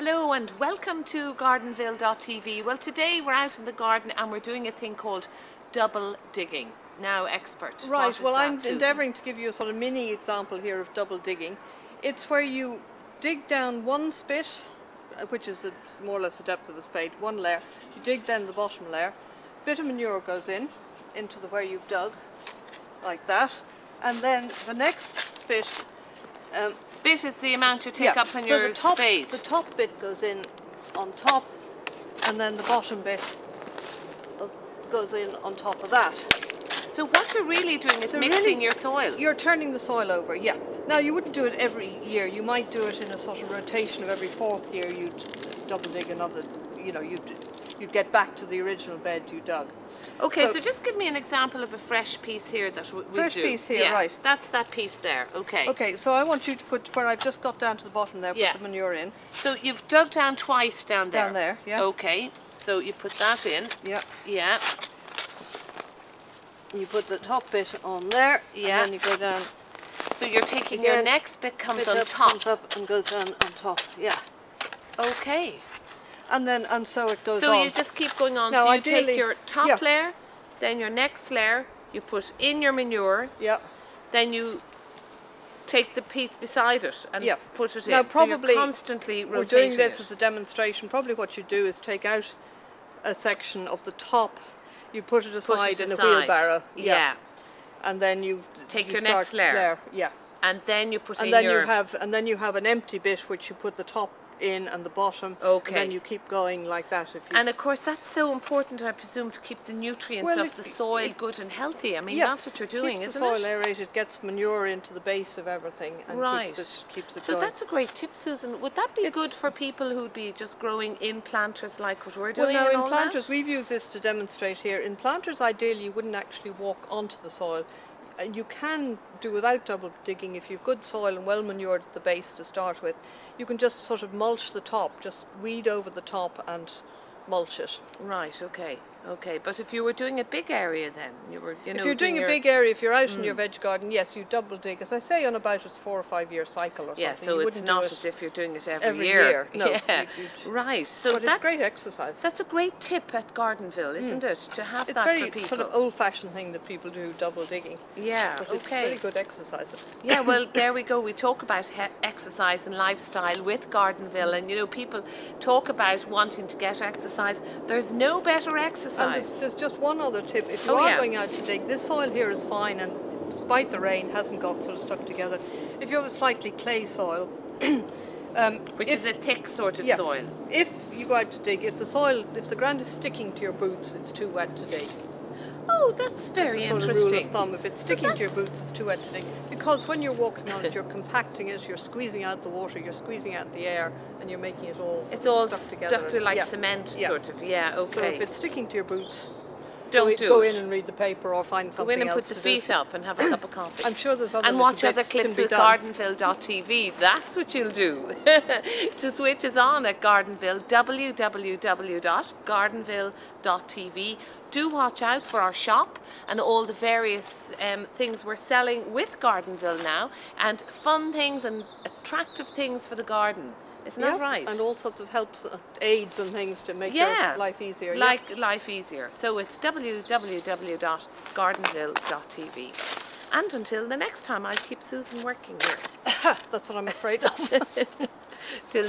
Hello and welcome to gardenville.tv. Well, today we're out in the garden and we're doing a thing called double digging. Now, expert. Right, well, I'm Susan? endeavouring to give you a sort of mini example here of double digging. It's where you dig down one spit, which is more or less the depth of a spade, one layer. You dig then the bottom layer. A bit of manure goes into where you've dug, like that. And then the next spit... spit is the amount you take up on your spade. The top bit goes in on top, and then the bottom bit goes in on top of that. So what you're really doing is mixing your soil. You're turning the soil over, yeah. Now you wouldn't do it every year. You might do it in a sort of rotation of every fourth year. You'd double dig another, you know, you'd get back to the original bed you dug. Okay, so just give me an example of a fresh piece here that we do. Fresh piece here, right. That's that piece there, okay. Okay, so I want you to put, where I've just got down to the bottom there, put the manure in. So you've dug down twice down there? Down there, yeah. Okay, so you put that in. Yeah. Yeah. You put the top bit on there, and then you go down. So you're taking your next bit comes on top. Comes up and goes down on top, yeah. Okay. And so it goes on. So you just keep going on. Now, so you take your top layer, then your next layer, you put in your manure, then you take the piece beside it and put it in. Now, probably, so you're constantly rotating we're doing this as a demonstration. Probably what you do is take out a section of the top, you put it aside in a wheelbarrow. Yeah. And then you take your next layer. Yeah. And then you put in your... And then you have an empty bit which you put the top in and the bottom. Okay. And then you keep going like that. And of course that's so important, I presume, to keep the nutrients of the soil good and healthy. I mean, that's what you're doing, isn't it? Keeps the soil aerated, gets manure into the base of everything, and keeps it so going. That's a great tip, Susan. Would that be good for people who'd be just growing in planters like what we're doing? Well, now in planters, we've used this to demonstrate here. In planters, ideally, you wouldn't actually walk onto the soil. You can do without double digging if you've good soil and well manured at the base to start with. You can just sort of mulch the top, just weed over the top and mulch it. Right, okay, okay. But if you were doing a big area then, if you're doing a big area, if you're out in your veg garden, yes, you double dig, as I say, on about a 4 or 5 year cycle or something. Yeah, so it's not as if you're doing it every year. No, yeah. Right. So but it's great exercise. That's a great tip at Gardenville, isn't it? To have that for people. It's a very sort of old-fashioned thing that people do, double digging. Yeah, but it's very good exercise. Yeah, well, there we go. We talk about exercise and lifestyle with Gardenville, and you know, people talk about wanting to get exercise. There's no better exercise. And there's just one other tip. If you are going out to dig, this soil here is fine, and despite the rain, hasn't got sort of stuck together. If you have a slightly clay soil, which is a thick sort of soil. If you go out to dig, if the ground is sticking to your boots, it's too wet to dig. Oh, that's very interesting. That's a sort of rule of thumb. If it's sticking to your boots, it's too wet to dig. Because when you're walking on it, you're compacting it, you're squeezing out the water, you're squeezing out the air, and you're making it all stuck to like cement, sort of. Yeah, okay. So if it's sticking to your boots, go in and read the paper or find something else. Go in and put the feet up and have a cup of coffee. I'm sure there's other and watch other clips with gardenville.tv. That's what you'll do. To switch us on at Gardenville, www.gardenville.tv. Do watch out for our shop and all the various things we're selling with Gardenville now, and fun things and attractive things for the garden. Isn't that right? And all sorts of helps, aids and things to make your life easier. Life easier. So it's www.gardenville.tv. And until the next time, I'll keep Susan working here. That's what I'm afraid of. Till next